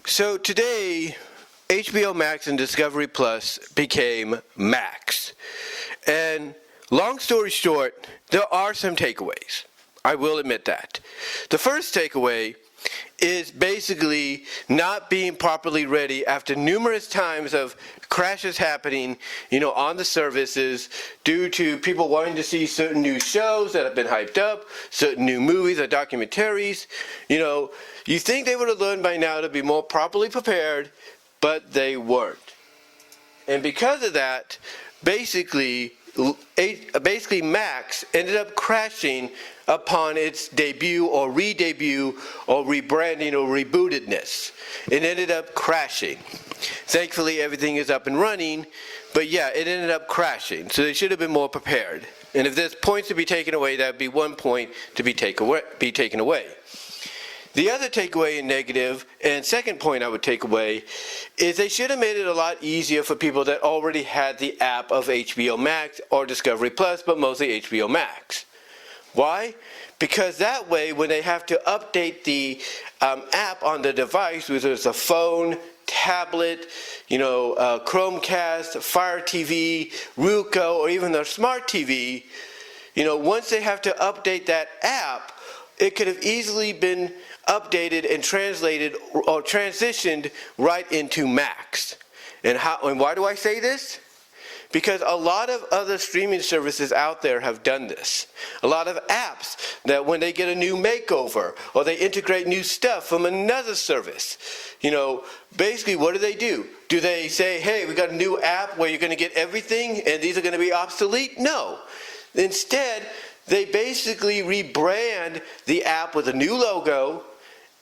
So today, HBO Max and Discovery Plus became Max. And long story short, there are some takeaways. I will admit that. The first takeaway is basically not being properly ready after numerous times of crashes happening, on the services due to people wanting to see certain new shows that have been hyped up, certain new movies or documentaries. You think they would have learned by now to be more properly prepared, but they weren't. And because of that, basically Max ended up crashing upon its debut or re-debut or rebranding or rebootedness. It ended up crashing. Thankfully, everything is up and running, but yeah, it ended up crashing. So they should have been more prepared. And if there's points to be taken away, that would be one point to be taken away. The other takeaway and negative, and second point I would take away, is they should have made it a lot easier for people that already had the app of HBO Max or Discovery Plus, but mostly HBO Max. Why? Because that way, when they have to update the app on the device, whether it's a phone, tablet, Chromecast, Fire TV, Roku, or even their smart TV, once they have to update that app, it could have easily been updated and translated or transitioned right into Max. And why do I say this? Because a lot of other streaming services out there have done this. A lot of apps that when they get a new makeover or they integrate new stuff from another service, basically what do? Do they say, hey, we got a new app where you're going to get everything and these are going to be obsolete? No. Instead, they basically rebrand the app with a new logo,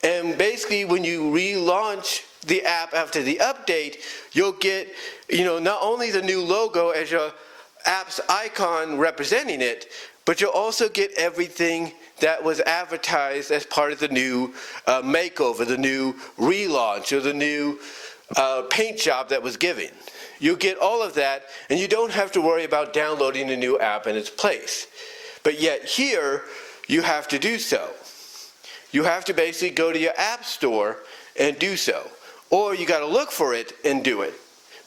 and basically when you relaunch the app after the update, you'll get, not only the new logo as your app's icon representing it, but you'll also get everything that was advertised as part of the new makeover, the new relaunch, or the new paint job that was given. You'll get all of that, and you don't have to worry about downloading a new app in its place. But yet here, you have to do so. You have to basically go to your app store and do so. Or you got to look for it and do it.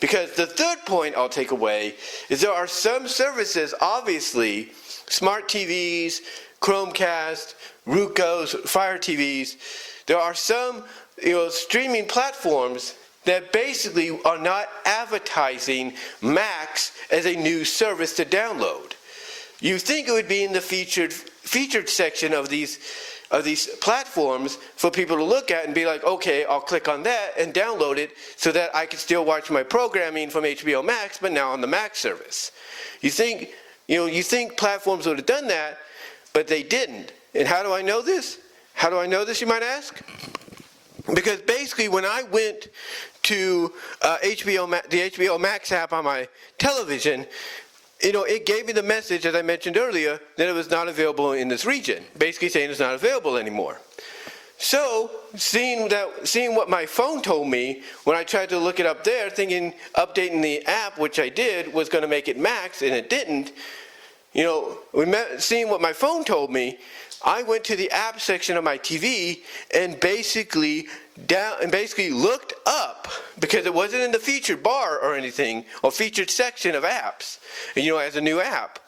Because the third point I'll take away is there are some services, obviously, smart TVs, Chromecast, Ruko's, Fire TVs, there are some streaming platforms that basically are not advertising Max as a new service to download. You think it would be in the featured section of these platforms for people to look at and be like, okay, I'll click on that and download it so that I can still watch my programming from HBO Max, but now on the Max service. You think platforms would have done that, but they didn't. And how do I know this? You might ask? Because basically when I went to the HBO Max app on my television, it gave me the message, as I mentioned earlier, that it was not available in this region, basically saying it's not available anymore. So, seeing what my phone told me when I tried to look it up there, thinking updating the app, which I did, was going to make it Max, and it didn't, seeing what my phone told me, I went to the app section of my TV and basically looked up, because it wasn't in the featured bar or anything, or featured section of apps, as a new app.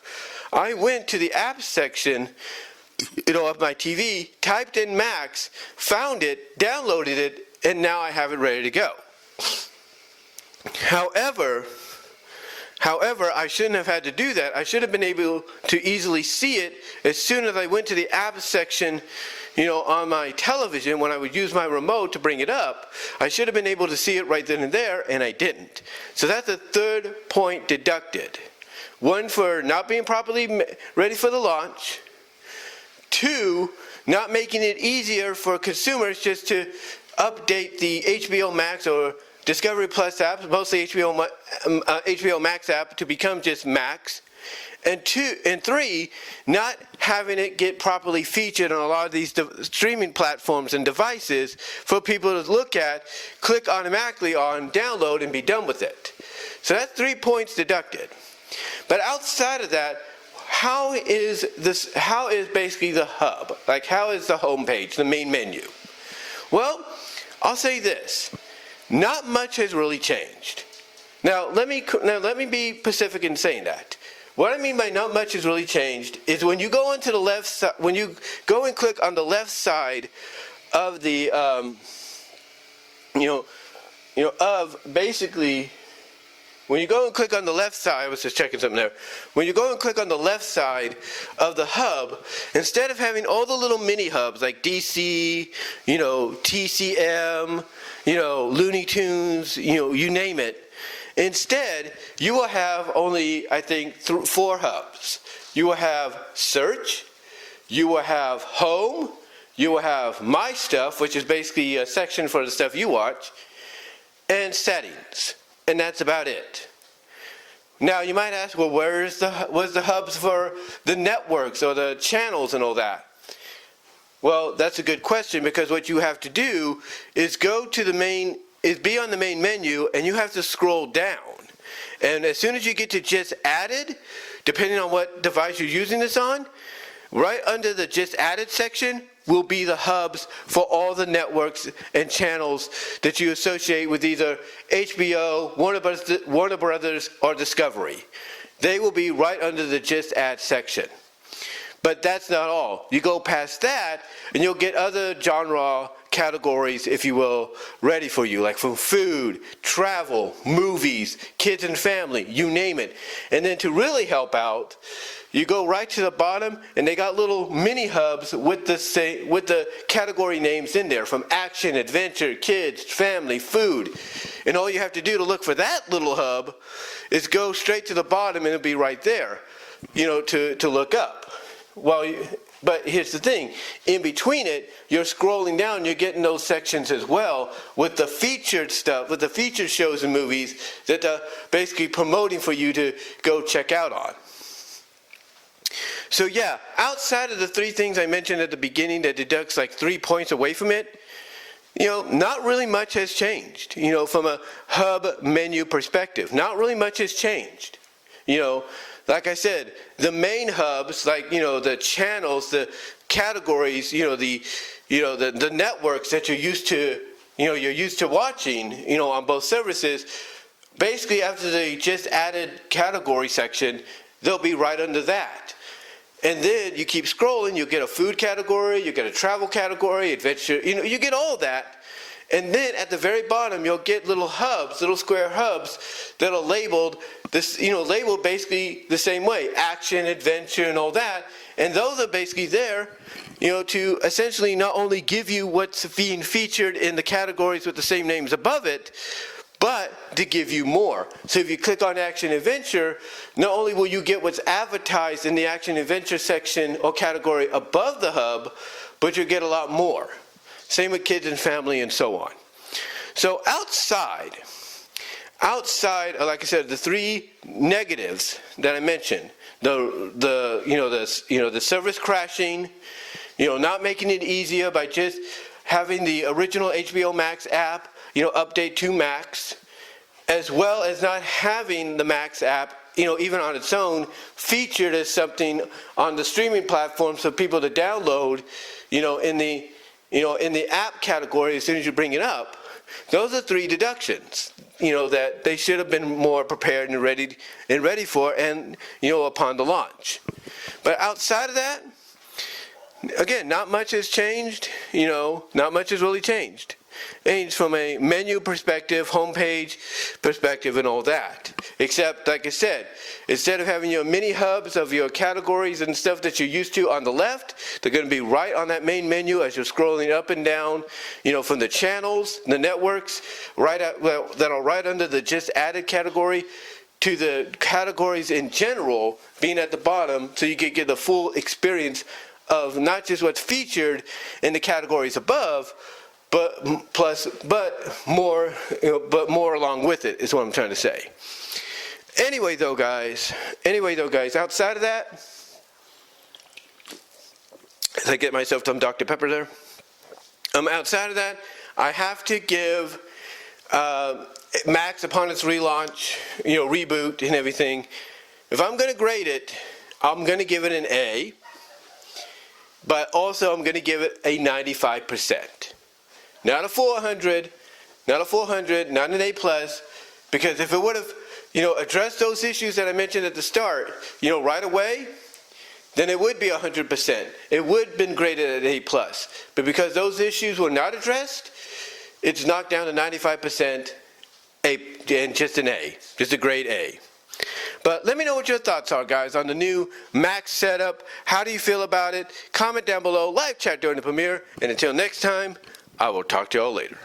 I went to the app section, of my TV, typed in Max, found it, downloaded it, and now I have it ready to go. However, I shouldn't have had to do that. I should have been able to easily see it as soon as I went to the app section, on my television when I would use my remote to bring it up. I should have been able to see it right then and there, and I didn't. So that's the third point deducted. One, for not being properly ready for the launch. Two, not making it easier for consumers just to update the HBO Max or Discovery Plus apps, mostly HBO Max app, to become just Max. And three, not having it get properly featured on a lot of these streaming platforms and devices for people to look at, click automatically on download, and be done with it. So that's 3 points deducted. But outside of that, how is basically the hub? Like, how is the home page, the main menu? I'll say this. Not much has really changed. Now let me be specific in saying that. What I mean by not much has really changed is when you go onto the left side, when you go and click on the left side of the, of basically, when you go and click on the left side, I was just checking something there. When you go and click on the left side of the hub, instead of having all the little mini hubs like DC, TCM, Looney Tunes, you name it, instead, you will have only, I think, 4 hubs. You will have search, you will have home, you will have my stuff, which is basically a section for the stuff you watch, and settings. And that's about it. Now you might ask, well, where's the hubs for the networks or the channels and all that? Well, that's a good question, because what you have to do is be on the main menu, and you have to scroll down. And as soon as you get to just added, depending on what device you're using this on, right under the just added section will be the hubs for all the networks and channels that you associate with either HBO, Warner Brothers, or Discovery. They will be right under the just add section. But that's not all. You go past that, and you'll get other genre categories, if you will, ready for you, like from food, travel, movies, kids and family, you name it. And then to really help out, you go right to the bottom, and they got little mini hubs with the category names in there, from action, adventure, kids, family, food. And all you have to do to look for that little hub is go straight to the bottom, and it'll be right there, to look up. But here's the thing, in between it, you're scrolling down, you're getting those sections as well with the featured stuff, with the featured shows and movies that they're basically promoting for you to go check out on. So yeah, outside of the 3 things I mentioned at the beginning that deducts like 3 points away from it, not really much has changed, from a hub menu perspective. Not really much has changed. Like I said, the main hubs, like, the channels, the categories, the networks that you're used to watching, on both services, basically after the just added category section, they'll be right under that. And then you keep scrolling, you'll get a food category, you get a travel category, adventure, you get all that. And then at the very bottom, you'll get little hubs, little square hubs that are labeled labeled basically the same way, action, adventure, and all that. And those are basically there, to essentially not only give you what's being featured in the categories with the same names above it, but to give you more. So if you click on action adventure, not only will you get what's advertised in the action adventure section or category above the hub, but you'll get a lot more. Same with kids and family and so on. So outside, like I said, the 3 negatives that I mentioned, the service crashing, not making it easier by just having the original HBO Max app, update to Max, as well as not having the Max app, even on its own, featured as something on the streaming platform for people to download, in the app category as soon as you bring it up. Those are 3 deductions, that they should have been more prepared and ready for, and upon the launch. But outside of that, again, not much has changed. Not much has really changed. Changed from a menu perspective, homepage perspective, and all that. Except, like I said, instead of having your mini hubs of your categories and stuff that you're used to on the left, they're going to be right on that main menu as you're scrolling up and down, from the channels, the networks, that are right under the just added category, to the categories in general being at the bottom, so you can get the full experience of not just what's featured in the categories above, but more along with it is what I'm trying to say. Anyway though guys, outside of that, as I get myself some Dr. Pepper there, outside of that, I have to give Max, upon its relaunch, reboot and everything, if I'm going to grade it, I'm going to give it an A, but also I'm going to give it a 95%. not a 400, not an A plus, because if it would have, addressed those issues that I mentioned at the start, right away, then it would be 100%. It would have been graded at A plus. But because those issues were not addressed, it's knocked down to 95%, and just an A, just a grade A. But let me know what your thoughts are, guys, on the new Mac setup. How do you feel about it? Comment down below, live chat during the premiere, and until next time, I will talk to y'all later.